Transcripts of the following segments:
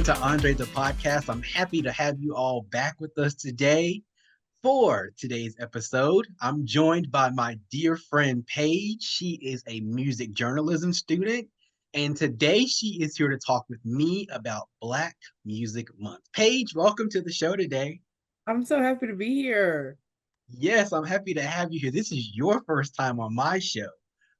Welcome to Andre the Podcast. I'm happy to have you all back with us today. For today's episode, I'm joined by my dear friend Paige. She is a music journalism student, and today she is here to talk with me about Black Music Month. Paige, welcome to the show today. I'm so happy to be here. Yes, I'm happy to have you here. This is your first time on my show,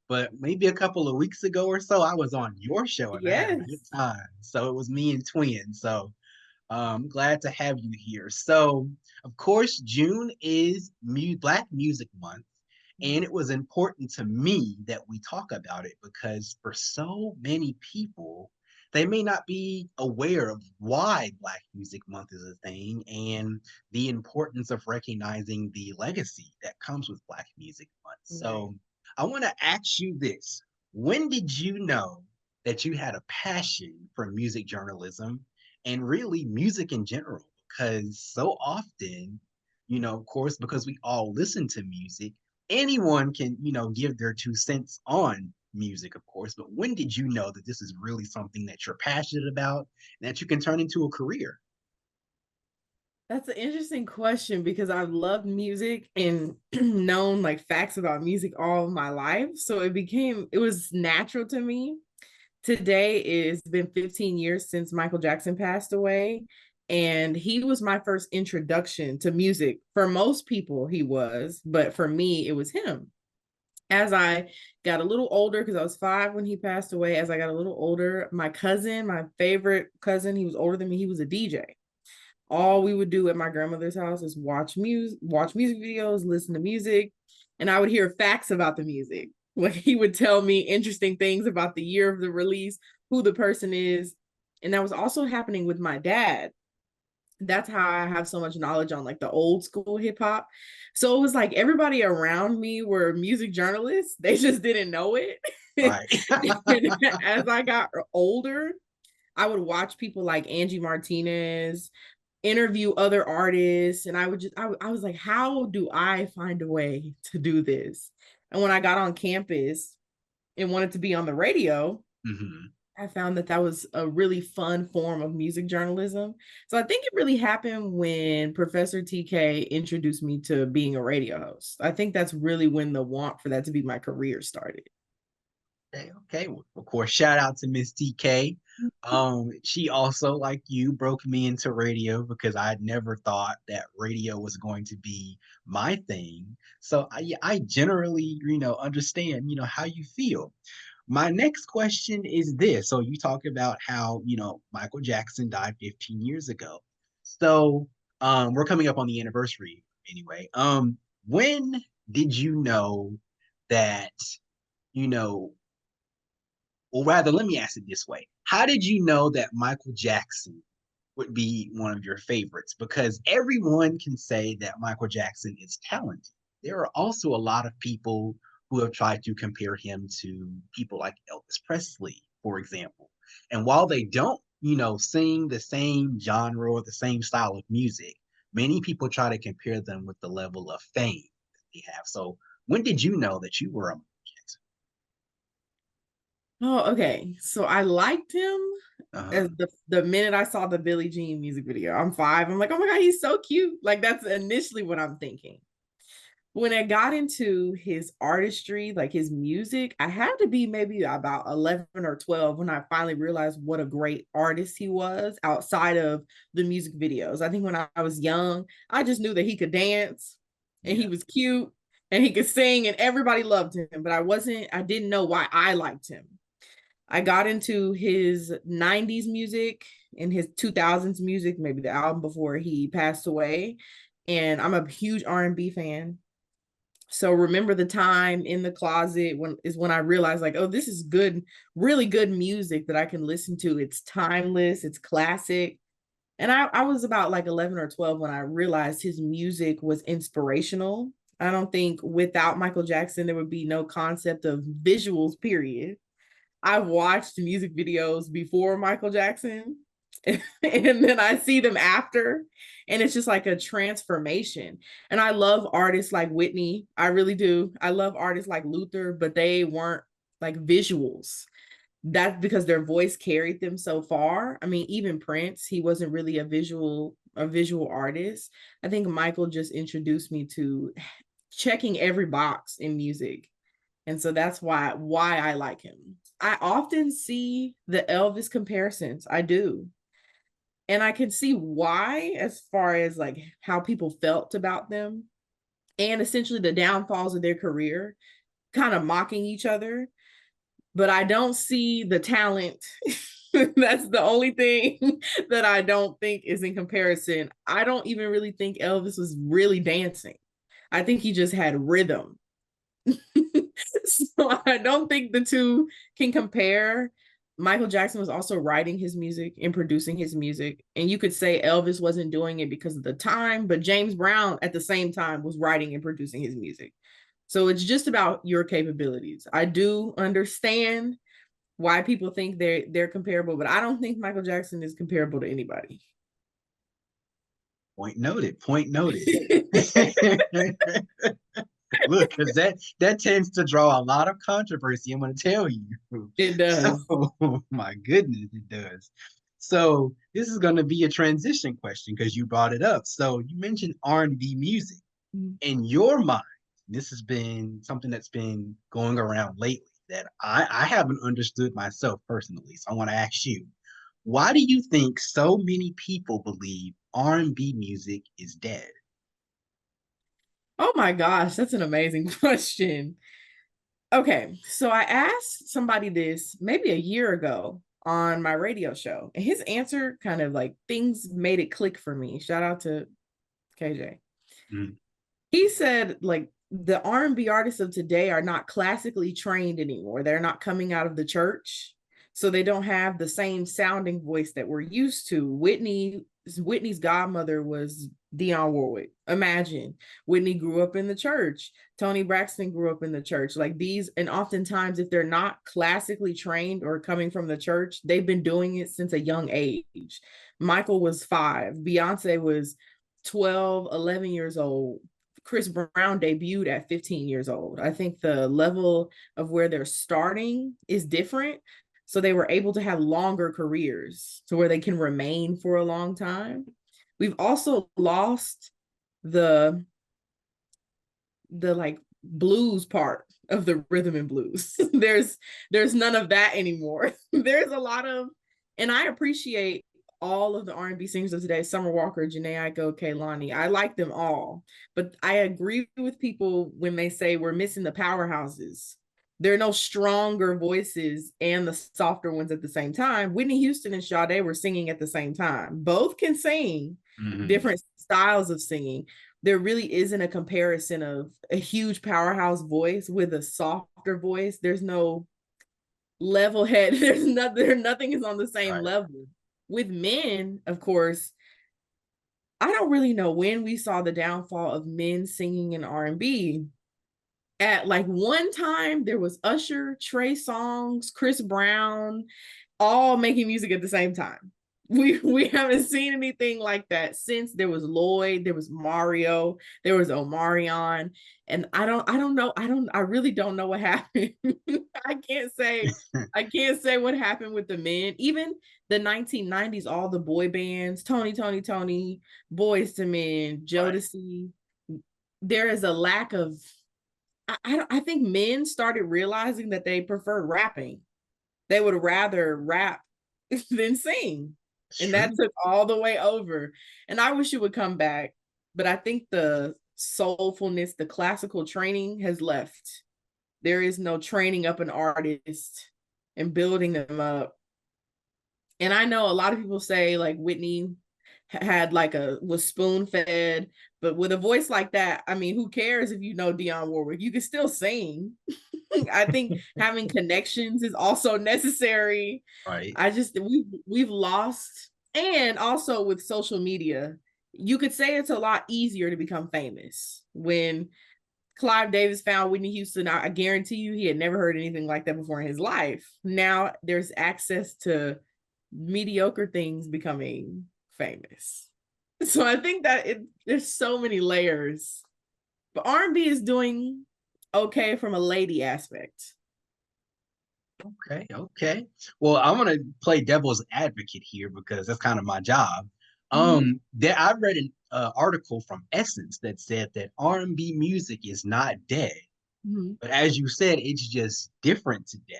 but maybe a couple of weeks ago or so, I was on your show and I had a good Yes. time. So it was me and Twin. So glad to have you here. So, of course, June is Black Music Month, and it was important to me that we talk about it because for so many people, they may not be aware of why Black Music Month is a thing and the importance of recognizing the legacy that comes with Black Music Month. Right. So, I want to ask you this. When did you know that you had a passion for music journalism and really music in general? Because so often, of course, because we all listen to music, anyone can, give their 2 cents on music, of course. But when did you know that this is really something that you're passionate about and that you can turn into a career? That's an interesting question because I've loved music and known like facts about music all of my life. So it was natural to me. Today is been 15 years since Michael Jackson passed away. And he was my first introduction to music. For most people, he was, but for me, it was him. As I got a little older, because I was 5 when he passed away, as I got a little older, my cousin, my favorite cousin, he was older than me, he was a DJ. All we would do at my grandmother's house is watch music videos, listen to music, and I would hear facts about the music. Like he would tell me interesting things about the year of the release, who the person is. And that was also happening with my dad. That's how I have so much knowledge on like the old school hip hop. So it was like everybody around me were music journalists. They just didn't know it. Right. And as I got older, I would watch people like Angie Martinez interview other artists, and I was like, how do I find a way to do this? And when I got on campus and wanted to be on the radio, Mhm. I found that that was a really fun form of music journalism. So I think it really happened when Professor TK introduced me to being a radio host. I think that's really when the want for that to be my career started. Okay. Well, of course, shout out to Miss TK. She also, like you, broke me into radio because I never thought that radio was going to be my thing. So I generally, understand, how you feel. My next question is this. So you talk about how, Michael Jackson died 15 years ago. So we're coming up on the anniversary anyway. When did you know that, you know, or rather, let me ask it this way. How did you know that Michael Jackson would be one of your favorites? Because everyone can say that Michael Jackson is talented. There are also a lot of people who have tried to compare him to people like Elvis Presley, for example. And while they don't, sing the same genre or the same style of music, many people try to compare them with the level of fame that they have. So when did you know that you were a Michael Jackson? Oh, okay. So I liked him Uh-huh. as the minute I saw the Billie Jean music video. I'm 5. I'm like, oh my God, he's so cute. Like that's initially what I'm thinking. When I got into his artistry, like his music, I had to be maybe about 11 or 12 when I finally realized what a great artist he was outside of the music videos. I think when I was young, I just knew that he could dance and he Yeah. was cute and he could sing and everybody loved him, but I didn't know why I liked him. I got into his 90s music and his 2000s music, maybe the album before he passed away. And I'm a huge R&B fan. So remember the time in the closet when I realized like, oh, this is good, really good music that I can listen to. It's timeless, it's classic. And I was about like 11 or 12 when I realized his music was inspirational. I don't think without Michael Jackson, there would be no concept of visuals, period. I've watched music videos before Michael Jackson and then I see them after, and it's just like a transformation. And I love artists like Whitney. I really do. I love artists like Luther, but they weren't like visuals. that's because their voice carried them so far. I mean, even Prince, he wasn't really a visual artist. I think Michael just introduced me to checking every box in music. And so that's why I like him. I often see the Elvis comparisons. I do. And I can see why, as far as like how people felt about them and essentially the downfalls of their career, kind of mocking each other. But I don't see the talent. That's the only thing that I don't think is in comparison. I don't even really think Elvis was really dancing. I think he just had rhythm. So I don't think the two can compare. Michael Jackson was also writing his music and producing his music. And you could say Elvis wasn't doing it because of the time, but James Brown at the same time was writing and producing his music. So it's just about your capabilities. I do understand why people think they're comparable, but I don't think Michael Jackson is comparable to anybody. Point noted. Point noted. Look, because that tends to draw a lot of controversy. I'm going to tell you. It does. So, my goodness, it does. So this is going to be a transition question because you brought it up. So you mentioned R&B music. In your mind, this has been something that's been going around lately that I haven't understood myself personally. So I want to ask you, why do you think so many people believe R&B music is dead? Oh my gosh, that's an amazing question. Okay, so I asked somebody this maybe a year ago on my radio show, and his answer kind of like things made it click for me. Shout out to KJ. Mm, He said like the R&B artists of today are not classically trained anymore. They're not coming out of the church. So they don't have the same sounding voice that we're used to. Whitney's godmother was Dionne Warwick. Imagine Whitney grew up in the church. Toni Braxton grew up in the church. Like these, and oftentimes, if they're not classically trained or coming from the church, they've been doing it since a young age. Michael was 5, Beyonce was 12, 11 years old. Chris Brown debuted at 15 years old. I think the level of where they're starting is different. So they were able to have longer careers to where they can remain for a long time. We've also lost the like blues part of the rhythm and blues. there's none of that anymore. There's a lot of, and I appreciate all of the R&B singers of today, Summer Walker, Janae Aiko, Kehlani. I like them all, but I agree with people when they say we're missing the powerhouses. There are no stronger voices and the softer ones at the same time. Whitney Houston and Sade were singing at the same time. Both can sing, different styles of singing. There really isn't a comparison of a huge powerhouse voice with a softer voice. There's no level head. Nothing is on the same right. level. With men, of course, I don't really know when we saw the downfall of men singing in R&B. At like one time, there was Usher, Trey Songz, Chris Brown, all making music at the same time. We haven't seen anything like that since. There was Lloyd, there was Mario, there was Omarion, and I really don't know what happened. I can't say what happened with the men. Even the 1990s, all the boy bands, Tony, Boys to Men, Right. Jodeci. There is a lack of. I think men started realizing that they prefer rapping. They would rather rap than sing. It's And that true. took all the way over. And I wish it would come back. But I think the soulfulness, the classical training has left. There is no training up an artist and building them up. And I know a lot of people say like Whitney had like was spoon fed, but with a voice like that, I mean, who cares if you know Dionne Warwick? You can still sing. I think having connections is also necessary. Right. I just we've lost, and also with social media, you could say it's a lot easier to become famous. When Clive Davis found Whitney Houston, I guarantee you he had never heard anything like that before in his life. Now there's access to mediocre things becoming famous. So I think that there's so many layers. But R&B is doing okay from a lady aspect. Okay, okay. Well, I'm gonna play devil's advocate here because that's kind of my job. Mhm. There I read an article from Essence that said that R&B music is not dead, Mhm. but as you said, it's just different today.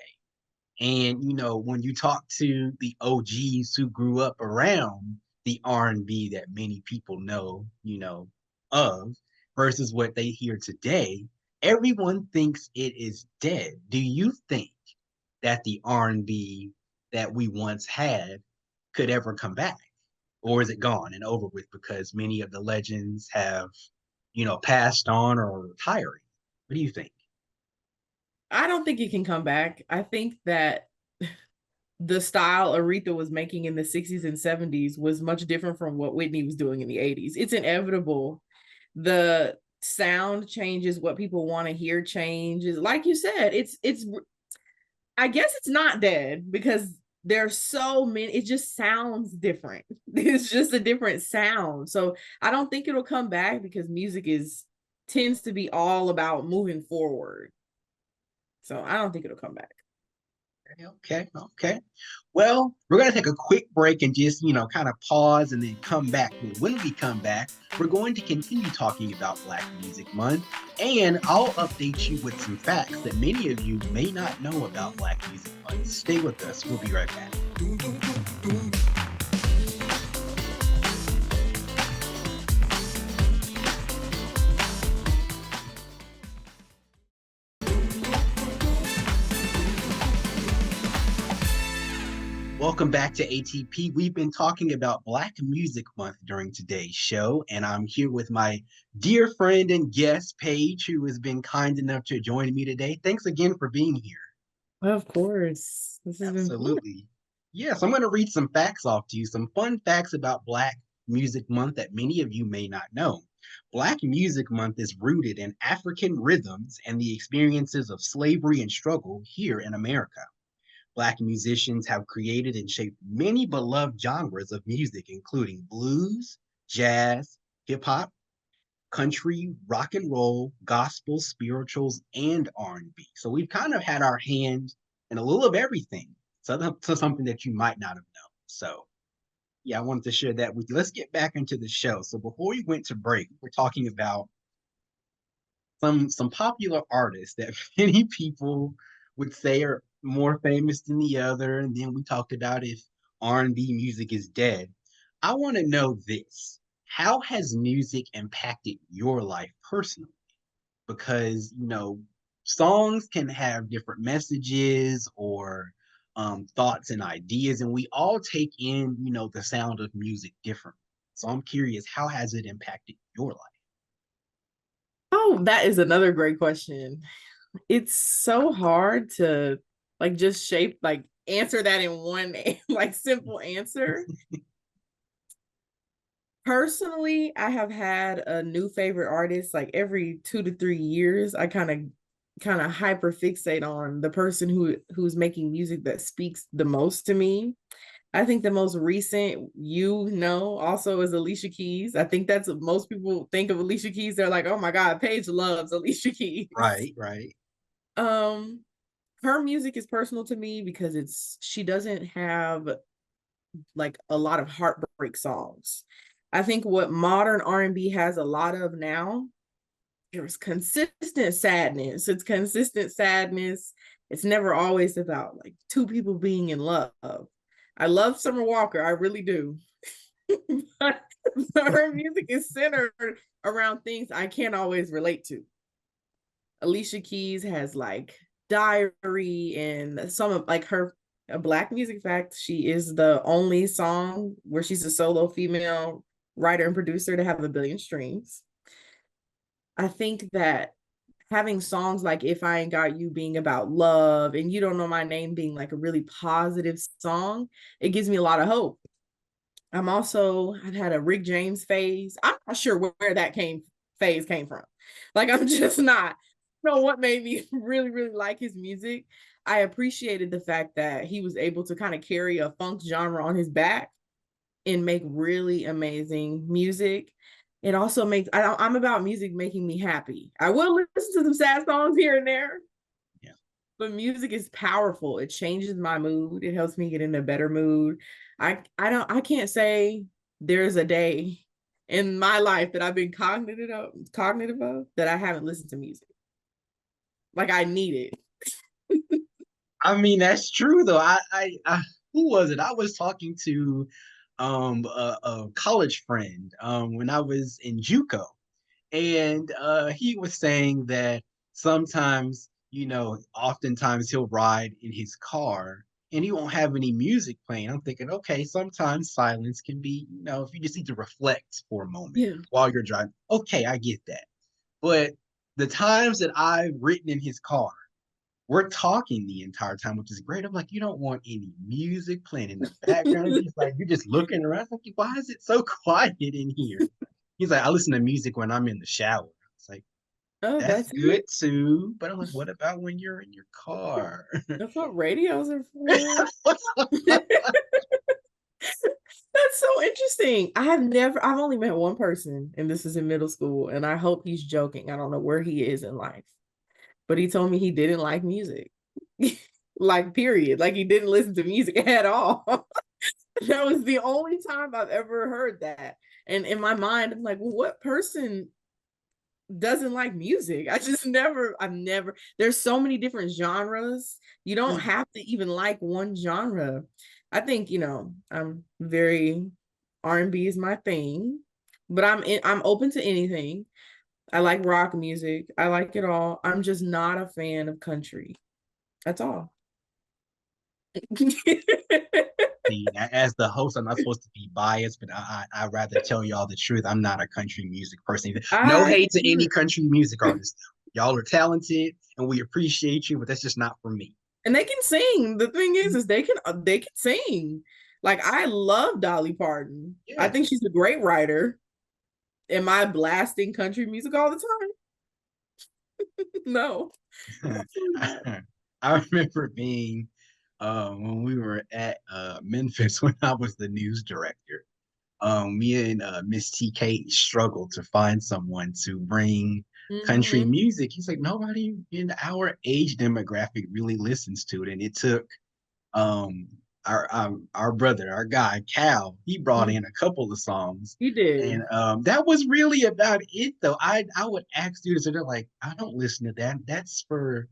And when you talk to the OGs who grew up around the R&B that many people know, of versus what they hear today, everyone thinks it is dead. Do you think that the R&B that we once had could ever come back? Or is it gone and over with because many of the legends have, passed on or are retiring? What do you think? I don't think it can come back. I think that the style Aretha was making in the 60s and 70s was much different from what Whitney was doing in the 80s. It's inevitable. The sound changes, what people want to hear changes. Like you said, it's I guess it's not dead because there's so many, it just sounds different. It's just a different sound. So I don't think it'll come back because music is tends to be all about moving forward. So I don't think it'll come back. Okay, okay. Well, we're going to take a quick break and just, kind of pause and then come back. But when we come back, we're going to continue talking about Black Music Month, and I'll update you with some facts that many of you may not know about Black Music Month. Stay with us. We'll be right back. Welcome back to ATP. We've been talking about Black Music Month during today's show, and I'm here with my dear friend and guest, Paige, who has been kind enough to join me today. Thanks again for being here. Of course. This has been fun. Absolutely. Yes, I'm going to read some facts off to you, some fun facts about Black Music Month that many of you may not know. Black Music Month is rooted in African rhythms and the experiences of slavery and struggle here in America. Black musicians have created and shaped many beloved genres of music, including blues, jazz, hip hop, country, rock and roll, gospel, spirituals, and R&B. So we've kind of had our hand in a little of everything. So something that you might not have known. So yeah, I wanted to share that with you. Let's get back into the show. So before we went to break, we're talking about some popular artists that many people would say are more famous than the other, and then we talked about if R&B music is dead. I want to know this. How has music impacted your life personally? Because, songs can have different messages or thoughts and ideas, and we all take in, the sound of music differently. So I'm curious, how has it impacted your life? Oh, that is another great question. It's so hard to like just shape like answer that in one like simple answer. Personally, I have had a new favorite artist like every 2 to 3 years. I kind of hyper fixate on the person who's making music that speaks the most to me. I think the most recent, also is Alicia Keys. I think that's what most people think of Alicia Keys. They're like, oh my God, Paige loves Alicia Keys. Right, right. Um, her music is personal to me because she doesn't have like a lot of heartbreak songs. I think what modern R&B has a lot of now, there's consistent sadness. It's consistent sadness. It's never always about like two people being in love. I love Summer Walker, I really do. But her music is centered around things I can't always relate to. Alicia Keys has like Diary and some of like her a Black music fact. She is the only song where she's a solo female writer and producer to have 1 billion streams. I think that having songs like If I Ain't Got You being about love and You Don't Know My Name being like a really positive song, it gives me a lot of hope. I've had a Rick James phase. I'm not sure where that phase came from. Like I'm just not. I don't know what made me really, really like his music. I appreciated the fact that he was able to kind of carry a funk genre on his back and make really amazing music. It also makes I'm about music making me happy. I will listen to some sad songs here and there, Yeah. But music is powerful. It changes my mood. It helps me get in a better mood. I can't say there's a day in my life that I've been cognitive of that I haven't listened to music. Like I need it. I mean, that's true though. I who was it? I was talking to a college friend when I was in JUCO, and he was saying that sometimes, oftentimes he'll ride in his car and he won't have any music playing. I'm thinking, okay, sometimes silence can be, if you just need to reflect for a moment Yeah. while you're driving. Okay, I get that. But the times that I've ridden in his car, we're talking the entire time, which is great. I'm like, you don't want any music playing in the background. He's like, you're just looking around. I'm like, why is it so quiet in here? He's like, I listen to music when I'm in the shower. It's like, Oh, that's that's good it. too. But I'm like, what about when you're in your car? That's what radios are for. That's so interesting. I've only met one person, and this is in middle school, and I hope he's joking. I don't know where he is in life, but he told me he didn't like music. Like, period. Like, he didn't listen to music at all. That was the only time I've ever heard that. And in my mind, I'm like, well, what person doesn't like music? I've never, there's so many different genres. You don't have to even like one genre. I think, I'm very, R&B is my thing, but I'm open to anything. I like rock music. I like it all. I'm just not a fan of country. That's all. See, as the host, I'm not supposed to be biased, but I'd rather tell y'all the truth. I'm not a country music person. No I hate to any country music artists. Y'all are talented and we appreciate you, but that's just not for me. and they can sing. The thing is they can sing. Like I love Dolly Parton. I Yes. think she's a great writer. Am I blasting country music all the time? No. Absolutely not. I remember being when we were at Memphis when I was the news director. Me and Miss TK struggled to find someone to bring country Mm-hmm. music. He's like, nobody in our age demographic really listens to it. And it took um our brother, our guy, Cal, he brought in a couple of songs. He And did. that was really about it though. I would ask students and they're like, I don't listen to that. That's for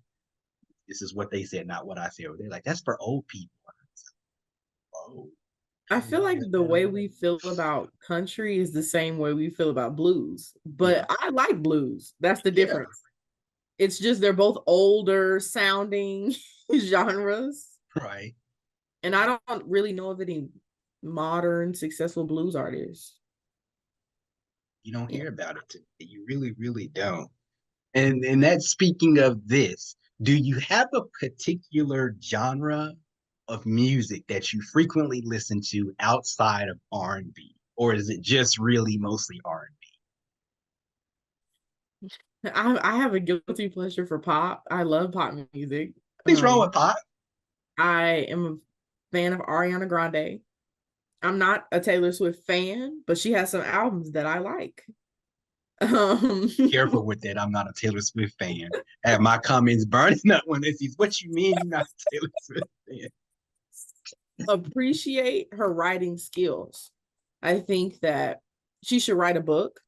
this is what they said, not what I said. They're like, that's for old people. Oh, I okay, feel well, like yeah, the way we feel about country is the same way we feel about blues. yeah, But I like blues. That's the yeah, difference. It's just they're both older sounding genres. right. And I don't really know of any modern successful blues artists. You don't Yeah. hear about it today. You really, really don't. And that's speaking of this, do you have a particular genre of music that you frequently listen to outside of R&B, or is it just really mostly R&B? I have a guilty pleasure for pop. I love pop music. Nothing's wrong with pop. I am a fan of Ariana Grande. I'm not a Taylor Swift fan, but she has some albums that I like. Um, Careful with that. I'm not a Taylor Swift fan. I have my comments burning up when they see what you mean you're not a Taylor Swift fan. appreciate her writing skills. I think that she should write a book.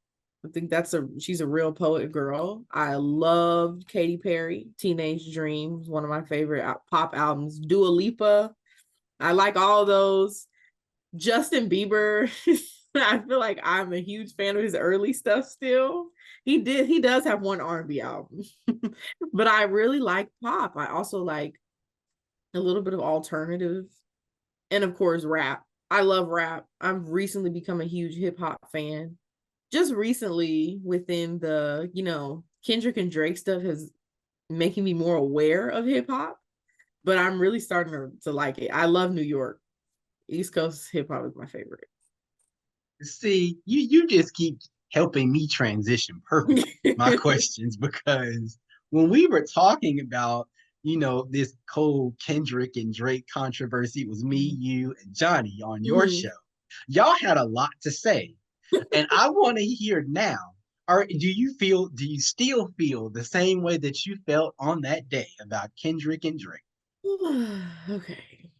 I think she's a real poet girl. I loved Katy Perry, Teenage Dreams, one of my favorite pop albums. Dua Lipa, I like all those. Justin Bieber, I feel like I'm a huge fan of his early stuff still. He does have one R&B album. But I really like pop. I also like a little bit of alternative and of course rap. I love rap. I've recently become a huge hip hop fan. Just recently within the, Kendrick and Drake stuff has making me more aware of hip hop, but I'm really starting to like it. I love New York. East Coast hip hop is my favorite. See, you just keep helping me transition perfectly my questions because when we were talking about, this Cole Kendrick and Drake controversy, it was me, you, and Johnny on your Mhm. show. Y'all had a lot to say. And I want to hear now, do you still feel the same way that you felt on that day about Kendrick and Drake? Okay.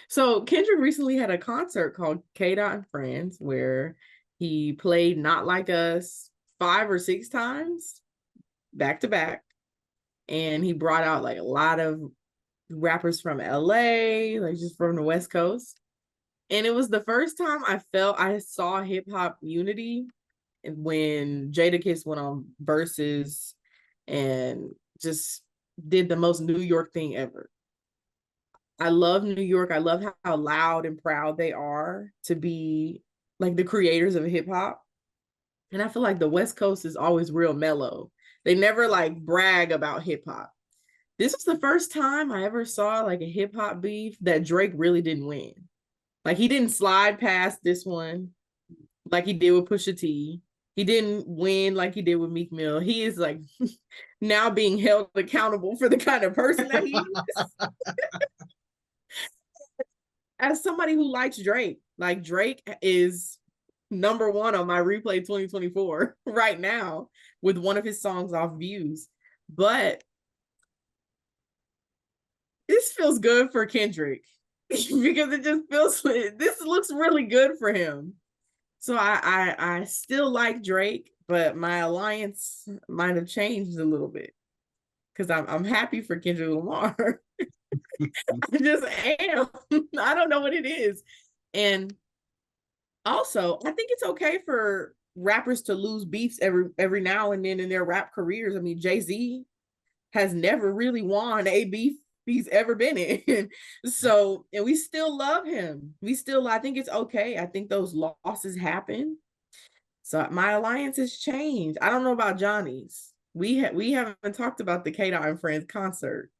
So Kendrick recently had a concert called K Dot and Friends where he played Not Like Us 5 or 6 times back to back. And he brought out like a lot of rappers from LA, like just from the West Coast. And it was the first time I saw hip hop unity when Jadakiss went on Versus and just did the most New York thing ever. I love New York. I love how loud and proud they are to be like the creators of hip hop. And I feel like the West Coast is always real mellow. They never like brag about hip hop. This was the first time I ever saw like a hip hop beef that Drake really didn't win. Like he didn't slide past this one like he did with Pusha T. He didn't win like he did with Meek Mill. He is like now being held accountable for the kind of person that he is. As somebody who likes Drake, like Drake is number one on my replay 2024 right now with one of his songs off Views. But this feels good for Kendrick because it just feels this looks really good for him. So I still like Drake, but my alliance might have changed a little bit because I'm happy for Kendrick Lamar. I just am. I don't know what it is. And also, I think it's okay for rappers to lose beefs every now and then in their rap careers. I mean, Jay-Z has never really won a beef he's ever been in. So, and we still love him. I think it's okay. I think those losses happen. So my alliance has changed. I don't know about Johnny's. We haven't talked about the K Dot and Friends concert.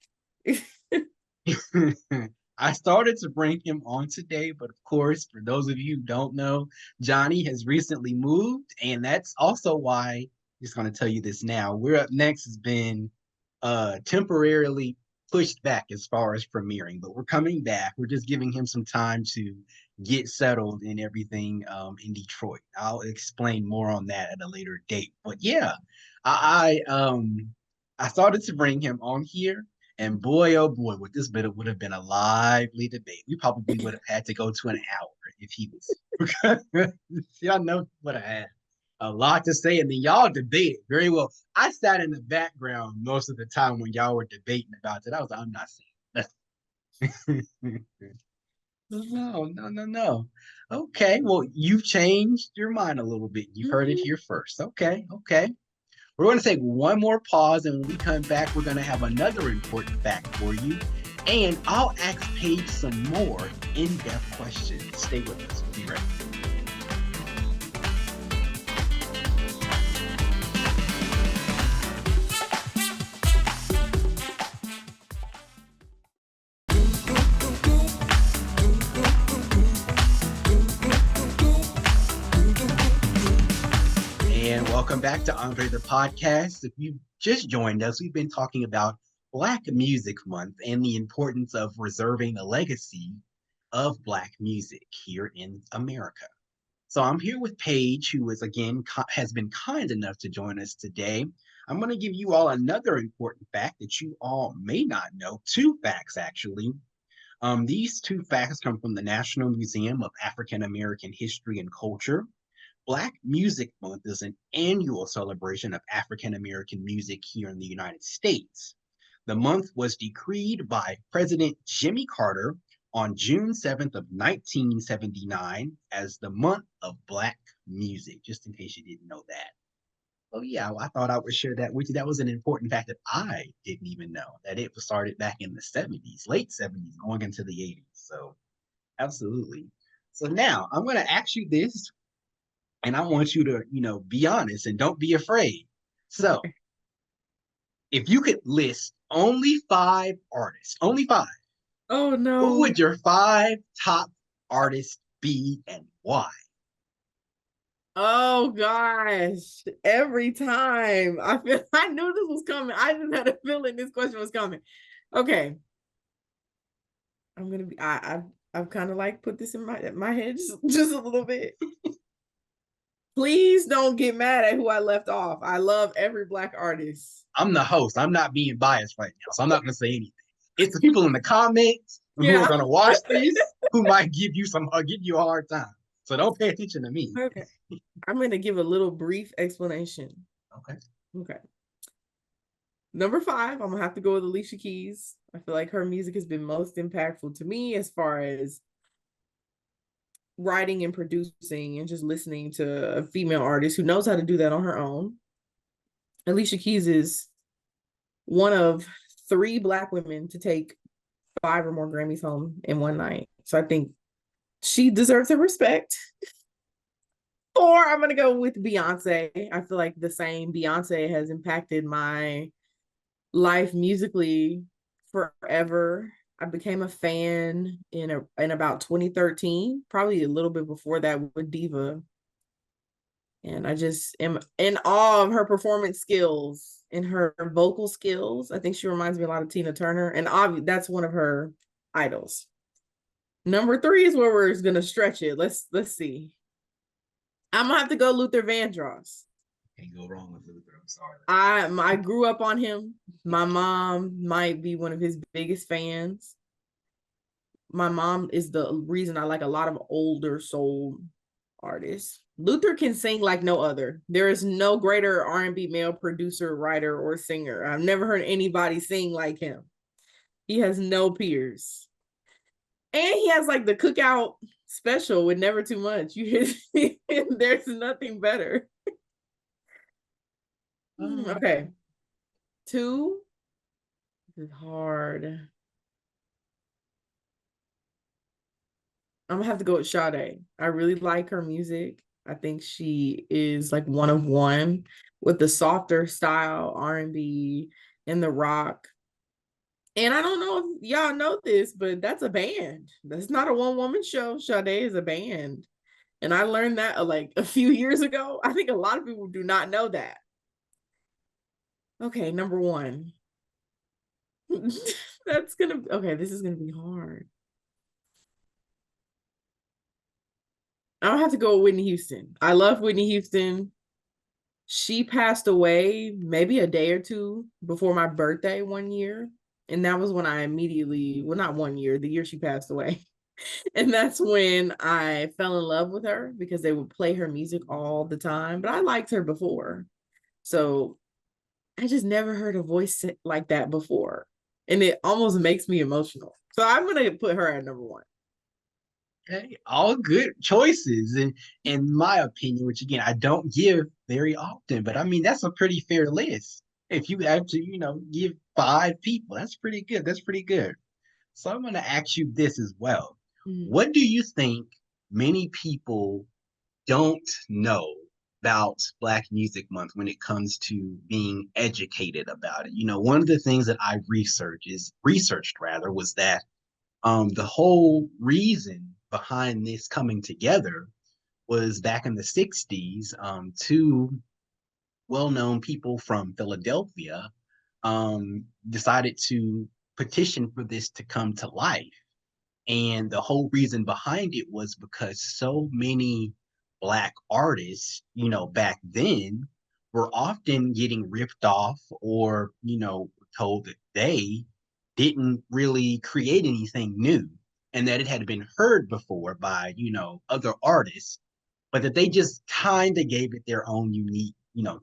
I started to bring him on today, but of course, for those of you who don't know, Johnny has recently moved, and that's also why I'm just going to tell you this now. We're Up Next has been temporarily pushed back as far as premiering, but we're coming back. We're just giving him some time to get settled and everything in Detroit. I'll explain more on that at a later date. But yeah, I started to bring him on here. And boy, oh boy, would have been a lively debate. We probably would have had to go to an hour if he was. Y'all know what I had a lot to say, and then y'all debated very well. I sat in the background most of the time when y'all were debating about it. I was like, I'm not saying nothing. No. Okay, well, you've changed your mind a little bit. You've heard it here first. Okay. We're going to take one more pause, and when we come back, we're going to have another important fact for you. And I'll ask Paige some more in-depth questions. Stay with us. We'll be right back. Welcome back to Andre the Podcast. If you just joined us, we've been talking about Black Music Month and the importance of preserving a legacy of Black music here in America. So I'm here with Paige, who is again has been kind enough to join us today. I'm going to give you all another important fact that you all may not know. Two facts, actually. These two facts come from the National Museum of African American History and Culture. Black Music Month is an annual celebration of African American music here in the United States. The month was decreed by President Jimmy Carter on June 7th of 1979 as the month of Black music, just in case you didn't know that. Oh yeah, I thought I would share that with you. That was an important fact that I didn't even know, that it was started back in the 70s, late 70s, going into the 80s. So absolutely. So now I'm going to ask you this, and I want you to, be honest and don't be afraid. So, if you could list only 5 artists, only 5, oh no, who would your 5 top artists be and why? Oh gosh, every time I knew this was coming. I just had a feeling this question was coming. Okay. I'm gonna be I've kind of like put this in my head just a little bit. Please don't get mad at who I left off. I love every Black artist. I'm the host. I'm not being biased right now, so I'm not going to say anything. It's the people in the comments who are Yeah. going to watch this who might give you a hard time. So don't pay attention to me. Okay. I'm going to give a little brief explanation. Okay. Okay. Number 5, I'm gonna have to go with Alicia Keys. I feel like her music has been most impactful to me as far as writing and producing and just listening to a female artist who knows how to do that on her own. Alicia Keys is one of 3 Black women to take 5 or more Grammys home in one night. So I think she deserves her respect. 4, I'm gonna go with Beyonce. I feel like the same Beyonce has impacted my life musically forever. I became a fan in about 2013, probably a little bit before that with Diva. And I just am in awe of her performance skills and her vocal skills. I think she reminds me a lot of Tina Turner, and that's one of her idols. Number 3 is where we're gonna stretch it. Let's see. I'm gonna have to go Luther Vandross. Can't go wrong with Luther. I'm sorry. I grew up on him. My mom might be one of his biggest fans. My mom is the reason I like a lot of older soul artists. Luther can sing like no other. There is no greater R&B male producer, writer, or singer. I've never heard anybody sing like him. He has no peers. And he has like the cookout special with Never Too Much. There's nothing better. Okay. 2. This is hard. I'm gonna have to go with Sade. I really like her music. I think she is like one of one with the softer style R&B and the rock. And I don't know if y'all know this, but that's a band. That's not a one-woman show. Sade is a band. And I learned that like a few years ago. I think a lot of people do not know that. Okay, number 1. This is gonna be hard. I don't have to go with Whitney Houston. I love Whitney Houston. She passed away maybe a day or 2 before my birthday one year. And that was when I immediately, well, not one year, the year she passed away. And that's when I fell in love with her because they would play her music all the time. But I liked her before. So I just never heard a voice like that before. And it almost makes me emotional. So I'm going to put her at number 1. Okay, all good choices, and in my opinion, which again I don't give very often, but I mean that's a pretty fair list. If you have to, give 5 people, that's pretty good. That's pretty good. So I'm going to ask you this as well. What do you think many people don't know about Black Music Month when it comes to being educated about it? One of the things that I researched rather was that the whole reason behind this coming together was back in the 60s. 2 well-known people from Philadelphia decided to petition for this to come to life. And the whole reason behind it was because so many Black artists, back then were often getting ripped off or, told that they didn't really create anything new and that it had been heard before by, other artists, but that they just kind of gave it their own unique,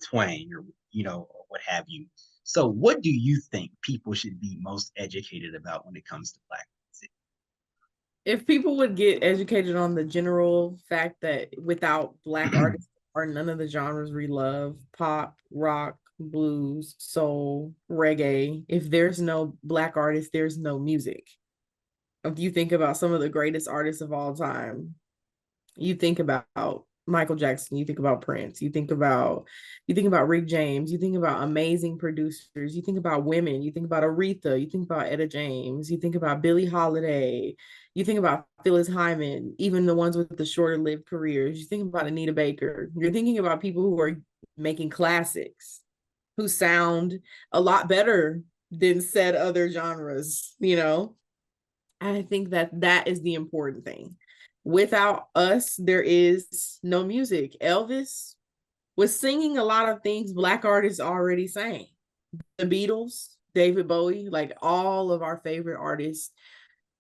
twang or, or what have you. So what do you think people should be most educated about when it comes to Black music? If people would get educated on the general fact that without Black artists are none of the genres we love, pop, rock, blues, soul, reggae, if there's no Black artists, there's no music. If you think about some of the greatest artists of all time, you think about Michael Jackson, you think about Prince, you think about Rick James, you think about amazing producers, you think about women, you think about Aretha, you think about Etta James, you think about Billie Holiday, you think about Phyllis Hyman, even the ones with the shorter lived careers, you think about Anita Baker, you're thinking about people who are making classics, who sound a lot better than said other genres, I think that is the important thing. Without us, there is no music. Elvis was singing a lot of things Black artists already sang. The Beatles, David Bowie, like all of our favorite artists.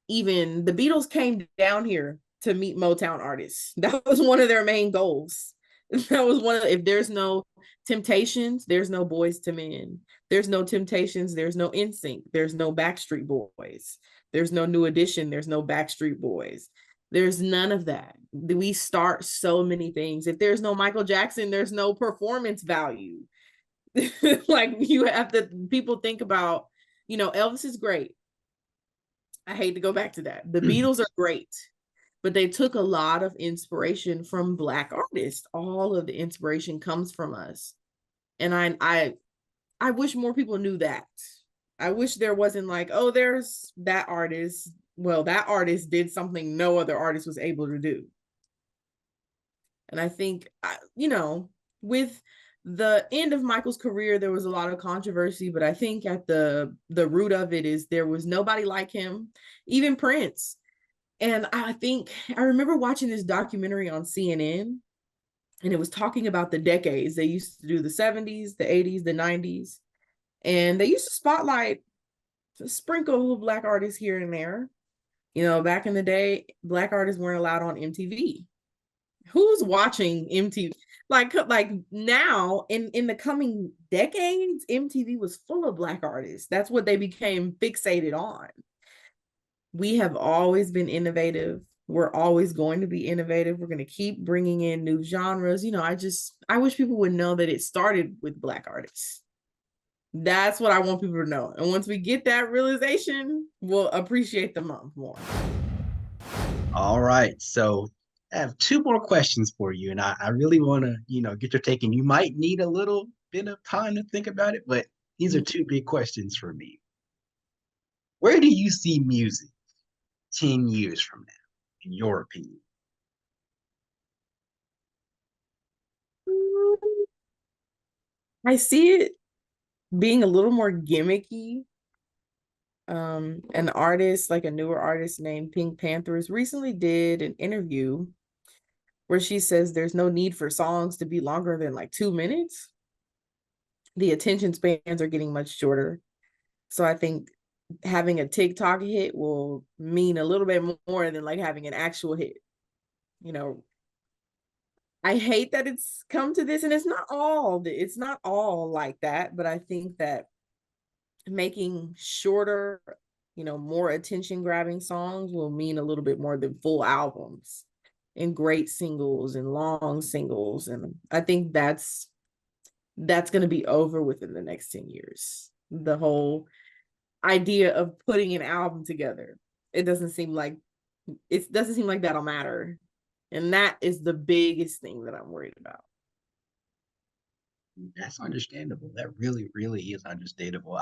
Even the Beatles came down here to meet Motown artists. That was one of their main goals. That was one of, if there's no Temptations, there's no Boys to Men. There's no Temptations, there's no NSYNC, there's no Backstreet Boys. There's no New Edition, there's no Backstreet Boys. There's none of that. We start so many things. If there's no Michael Jackson, there's no performance value. Like you have to, people think about, Elvis is great. I hate to go back to that. The Beatles are great, but they took a lot of inspiration from Black artists. All of the inspiration comes from us. And I wish more people knew that. I wish there wasn't like, oh, there's that artist. Well, that artist did something no other artist was able to do. And I think, with the end of Michael's career, there was a lot of controversy, but I think at the root of it is there was nobody like him, even Prince. And I remember watching this documentary on CNN, and it was talking about the decades. They used to do the 70s, the 80s, the 90s, and they used to spotlight a sprinkle of Black artists here and there. Back in the day, Black artists weren't allowed on MTV. Who's watching MTV? Like now in the coming decades, MTV was full of Black artists. That's what they became fixated on. We have always been innovative. We're always going to be innovative. We're going to keep bringing in new genres. I wish people would know that it started with Black artists. That's what I want people to know. And once we get that realization, we'll appreciate the month more. All right. So I have two more questions for you, and I really want to, get your take, and you might need a little bit of time to think about it, but these are two big questions for me. Where do you see music 10 years from now, in your opinion? I see it being a little more gimmicky. An artist, like a newer artist named Pink Panthers, recently did an interview where she says there's no need for songs to be longer than like 2 minutes. The attention spans are getting much shorter. So I think having a TikTok hit will mean a little bit more than like having an actual hit. I hate that it's come to this, and it's not all like that, but I think that making shorter, more attention grabbing songs will mean a little bit more than full albums and great singles and long singles. And I think that's going to be over within the next 10 years. The whole idea of putting an album together, it doesn't seem like that'll matter. And that is the biggest thing that I'm worried about. That's understandable. That really, really is understandable.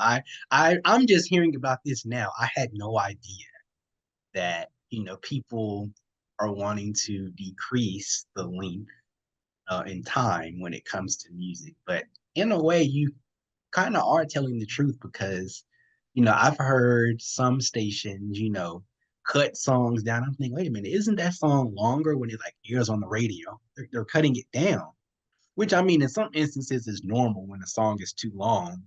I'm just hearing about this now. I had no idea that, people are wanting to decrease the length in time when it comes to music. But in a way, you kind of are telling the truth because, I've heard some stations, cut songs down. I'm thinking, wait a minute, isn't that song longer when it like airs on the radio? They're cutting it down, which I mean, in some instances is normal when a song is too long.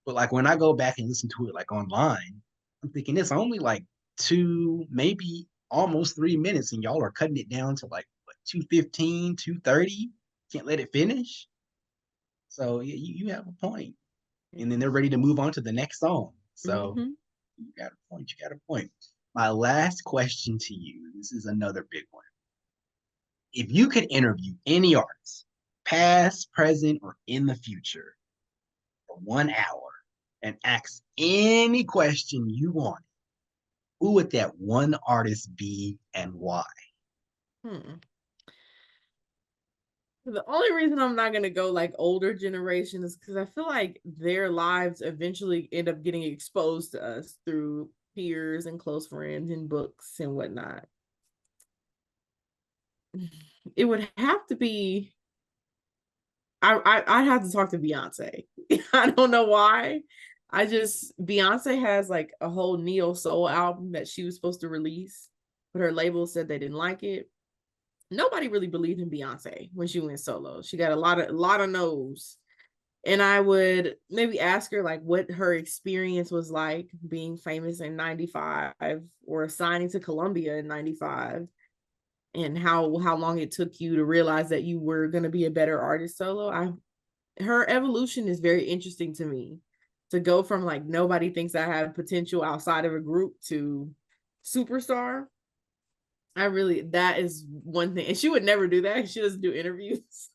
But like when I go back and listen to it like online, I'm thinking it's only like 2, maybe almost 3 minutes, and y'all are cutting it down to like what, 2:15, 2:30. Can't let it finish. So yeah, you have a point. And then they're ready to move on to the next song. So you got a point. You got a point. My last question to you. This is another big one. If you could interview any artist, past, present, or in the future, for 1 hour and ask any question you want, who would that one artist be and why? The only reason I'm not going to go like older generation is because I feel like their lives eventually end up getting exposed to us through peers and close friends and books and whatnot. It would have to be, I'd have to talk to Beyonce. I don't know why. Beyonce has like a whole neo soul album that she was supposed to release, but her label said they didn't like it. nobody really believed in Beyonce when she went solo. She got a lot of no's. And I would maybe ask her like what her experience was like being famous in 95 or signing to Columbia in 95 and how long it took you to realize that you were going to be a better artist solo. Her evolution is very interesting to me, to go from like nobody thinks I have potential outside of a group to superstar. That is one thing. And she would never do that. She doesn't do interviews.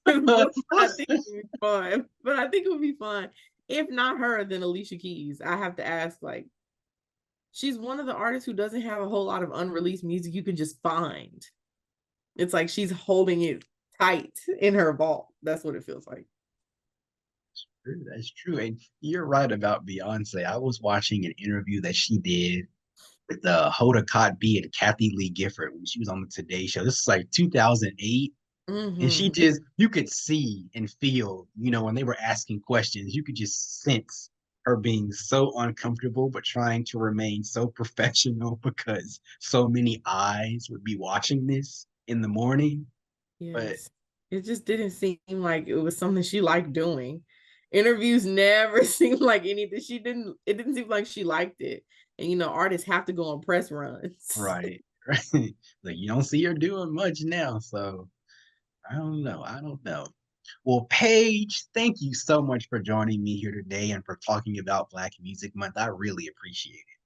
I think it would be fun. But I think it would be fun. If not her, then Alicia Keys. I have to ask, like, she's one of the artists who doesn't have a whole lot of unreleased music you can just find. It's like she's holding it tight in her vault. That's what it feels like. That's true. And you're right about Beyonce. I was watching an interview that she did with Hoda Kotb and Kathy Lee Gifford when she was on the Today Show. This is like 2008. And she just, you could see and feel, when they were asking questions, you could just sense her being so uncomfortable, but trying to remain so professional because so many eyes would be watching this in the morning. Yes. But it just didn't seem like it was something she liked doing. Interviews never seemed like anything. It didn't seem like she liked it. And, artists have to go on press runs. Right. Like you don't see her doing much now. So I don't know. Well, Paige, thank you so much for joining me here today and for talking about Black Music Month. I really appreciate it.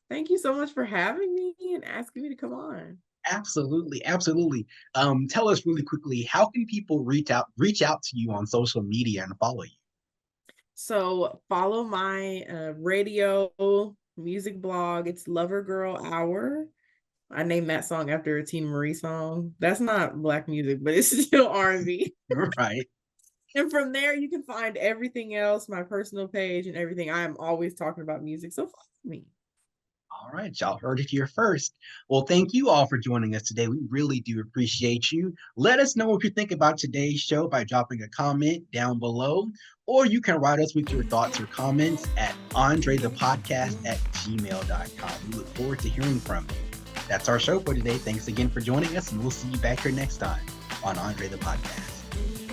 Thank you so much for having me and asking me to come on. Absolutely. Tell us really quickly, how can people reach out to you on social media and follow you? So follow my radio music blog. It's Lover Girl Hour. I named that song after a Tina Marie song. That's not Black music, but it's still R&B. Right. And from there, you can find everything else, my personal page and everything. I am always talking about music, so follow me. All right, y'all heard it here first. Well, thank you all for joining us today. We really do appreciate you. Let us know what you think about today's show by dropping a comment down below, or you can write us with your thoughts or comments at andrethepodcast@gmail.com. We look forward to hearing from you. That's our show for today. Thanks again for joining us, and we'll see you back here next time on Andre the Podcast.